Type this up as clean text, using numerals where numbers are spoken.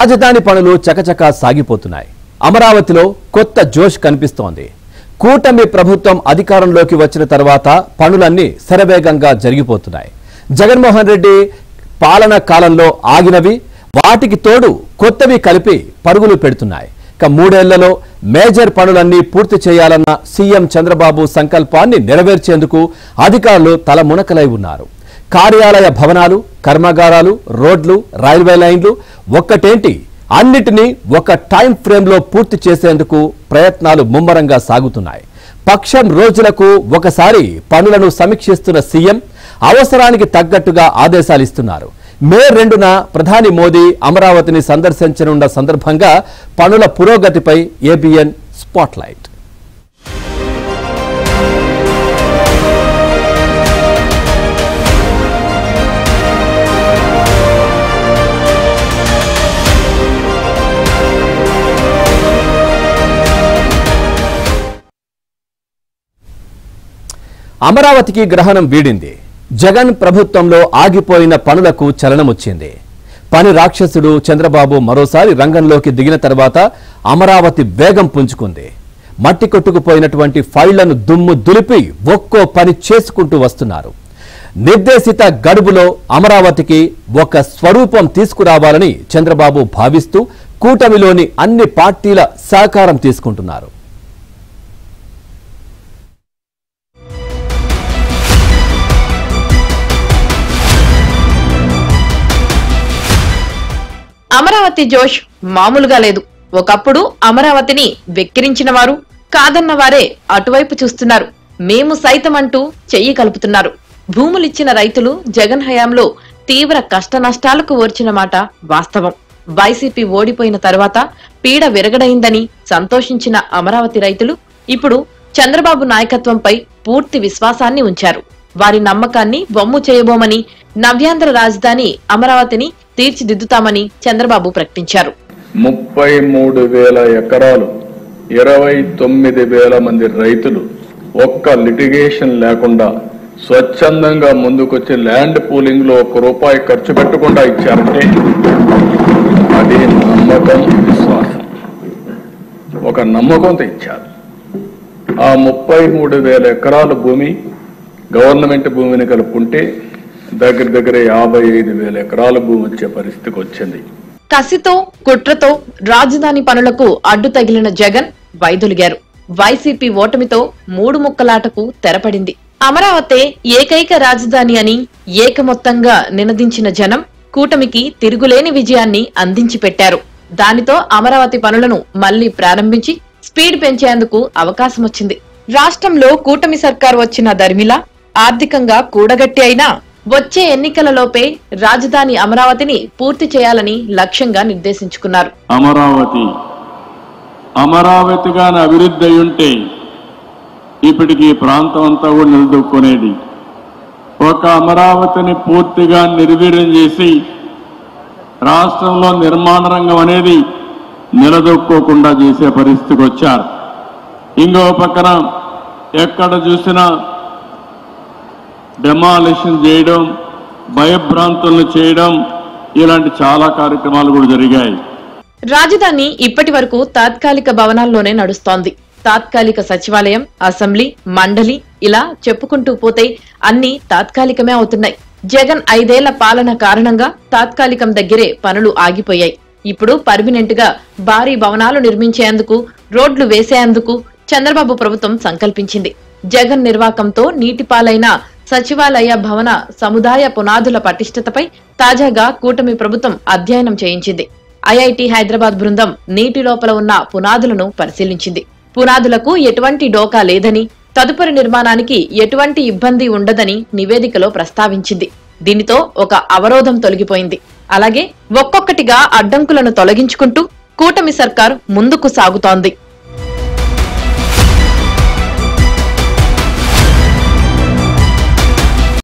రాజధాని పనులు చకచకా సాగిపోతున్నాయి. అమరావతిలో కొత్త జోష్ కనిపిస్తోంది. కూటమి ప్రభుత్వం అధికారంలోకి వచ్చిన తర్వాత పనులన్నీ శరవేగంగా జరిగిపోతున్నాయి. జగన్మోహన్ రెడ్డి పాలన కాలంలో ఆగినవి వాటికి తోడు కొత్తవి కలిపి పరుగులు పెడుతున్నాయి. ఇక 3 ఏళ్లలో మేజర్ పనులన్నీ పూర్తి చేయాలన్న సీఎం చంద్రబాబు సంకల్పాన్ని నెరవేర్చేందుకు అధికారులు తలమునకలై ఉన్నారు. కార్యాలయ భవనాలు, కర్మాగారాలు, రోడ్లు, రైల్వే లైన్లు ఒక్కటేంటి అన్నిటినీ ఒక టైం ఫ్రేమ్లో పూర్తి చేసేందుకు ప్రయత్నాలు ముమ్మరంగా సాగుతున్నాయి. పక్షం రోజులకు ఒకసారి పనులను సమీక్షిస్తున్న సీఎం అవసరానికి తగ్గట్టుగా ఆదేశాలు ఇస్తున్నారు. మే 2న ప్రధాని మోదీ అమరావతిని సందర్శించనున్న సందర్భంగా పనుల పురోగతిపై ఏబిఎన్ స్పాట్లైట్. అమరావతికి గ్రహణం వీడింది. జగన్ ప్రభుత్వంలో ఆగిపోయిన పనులకు చలనమొచ్చింది. పని రాక్షసుడు చంద్రబాబు మరోసారి రంగంలోకి దిగిన తర్వాత అమరావతి వేగం పుంజుకుంది. మట్టి కొట్టుకుపోయినటువంటి ఫైళ్లను దుమ్ము దులిపి ఒక్కో పని చేసుకుంటూ వస్తున్నారు. నిర్దేశిత గడువులో అమరావతికి ఒక స్వరూపం తీసుకురావాలని చంద్రబాబు భావిస్తూ కూటమిలోని అన్ని పార్టీల సహకారం తీసుకుంటున్నారు. అమరావతి జోష్ మామూలుగా లేదు. ఒకప్పుడు అమరావతిని వెక్కిరించిన వారు, కాదన్న వారే అటువైపు చూస్తున్నారు. మేము సైతం అంటూ చెయ్యి కలుపుతున్నారు. భూములిచ్చిన రైతులు జగన్ హయాంలో తీవ్ర కష్ట నష్టాలకు ఓర్చిన మాట వాస్తవం. వైసీపీ ఓడిపోయిన తర్వాత పీడ విరగడైందని సంతోషించిన అమరావతి రైతులు ఇప్పుడు చంద్రబాబు నాయకత్వంపై పూర్తి విశ్వాసాన్ని ఉంచారు. వారి నమ్మకాన్ని వమ్ము చేయబోమని, నవ్యాంధ్ర రాజధాని అమరావతిని తీర్చిదిద్దుతామని చంద్రబాబు ప్రకటించారు. 33,000 ఎకరాలు, 29,000 మంది రైతులు ఒక్క లిటిగేషన్ లేకుండా స్వచ్ఛందంగా ముందుకొచ్చి ల్యాండ్ పూలింగ్ లో ₹1 ఖర్చు పెట్టకుండా ఇచ్చారంటే అది నమ్మకం, విశ్వాసం. ఒక నమ్మకంతో ఇచ్చారు. ఆ 33,000 ఎకరాల భూమి గవర్నమెంట్ భూమిని కలుపుకుంటే దగ్గర 55,000 ఎకరాల భూమి వచ్చే పరిస్థితికి వచ్చింది. కసితో కుట్రతో రాజధాని పనులకు అడ్డు తగిలిన జగన్ వైదొలిగారు. వైసీపీ ఓటమితో 3 ముక్కలాటకు తెరపడింది. అమరావతి ఏకైక రాజధాని అని ఏకమొత్తంగా నినదించిన జనం కూటమికి తిరుగులేని విజయాన్ని అందించి పెట్టారు. దానితో అమరావతి పనులను మళ్లీ ప్రారంభించి స్పీడ్ పెంచేందుకు అవకాశం వచ్చింది. రాష్ట్రంలో కూటమి సర్కార్ వచ్చిన దర్మిలా ఆర్థికంగా కూడగట్టి అయినా వచ్చే ఎన్నికలలోపే రాజధాని అమరావతిని పూర్తి చేయాలని లక్ష్యంగా నిర్దేశించుకున్నారు. అమరావతిగా అభివృద్ధి అయి ఉంటే ఇప్పటికీ ప్రాంతం అంతా కూడా నిలదొక్కునేది. ఒక అమరావతిని పూర్తిగా నిర్వీర్యం చేసి రాష్ట్రంలో నిర్మాణ రంగం అనేది నిలదొక్కోకుండా చేసే పరిస్థితికి వచ్చారు. ఇంకో పక్కన ఎక్కడ చూసినా డెమాలిషన్ చేయడం, భయభ్రాంతులను చేయడం, ఇలాంటి చాలా కార్యక్రమాలు కూడా జరిగాయి. రాజధాని ఇప్పటి వరకు తాత్కాలిక భవనాల్లోనే నడుస్తోంది. తాత్కాలిక సచివాలయం, అసెంబ్లీ, మండలి ఇలా చెప్పుకుంటూ పోతే అన్ని తాత్కాలికమే అవుతున్నాయి. జగన్ 5 ఏళ్ల పాలన కారణంగా తాత్కాలికం దగ్గరే పనులు ఆగిపోయాయి. ఇప్పుడు పర్మినెంట్ గా భారీ భవనాలు నిర్మించేందుకు, రోడ్లు వేసేందుకు చంద్రబాబు ప్రభుత్వం సంకల్పించింది. జగన్ నిర్వాకంతో నీటిపాలైన సచివాలయ భవన సముదాయ పునాదుల పటిష్టతపై తాజాగా కూటమి ప్రభుత్వం అధ్యయనం చేయించింది. ఐఐటి హైదరాబాద్ బృందం నీటి లోపల ఉన్న పునాదులను పరిశీలించింది. పునాదులకు ఎటువంటి డోకా లేదని, తదుపరి నిర్మాణానికి ఎటువంటి ఇబ్బంది ఉండదని నివేదికలో ప్రస్తావించింది. దీనితో ఒక అవరోధం తొలగిపోయింది. అలాగే ఒక్కొక్కటిగా అడ్డంకులను తొలగించుకుంటూ కూటమి సర్కార్ ముందుకు సాగుతోంది.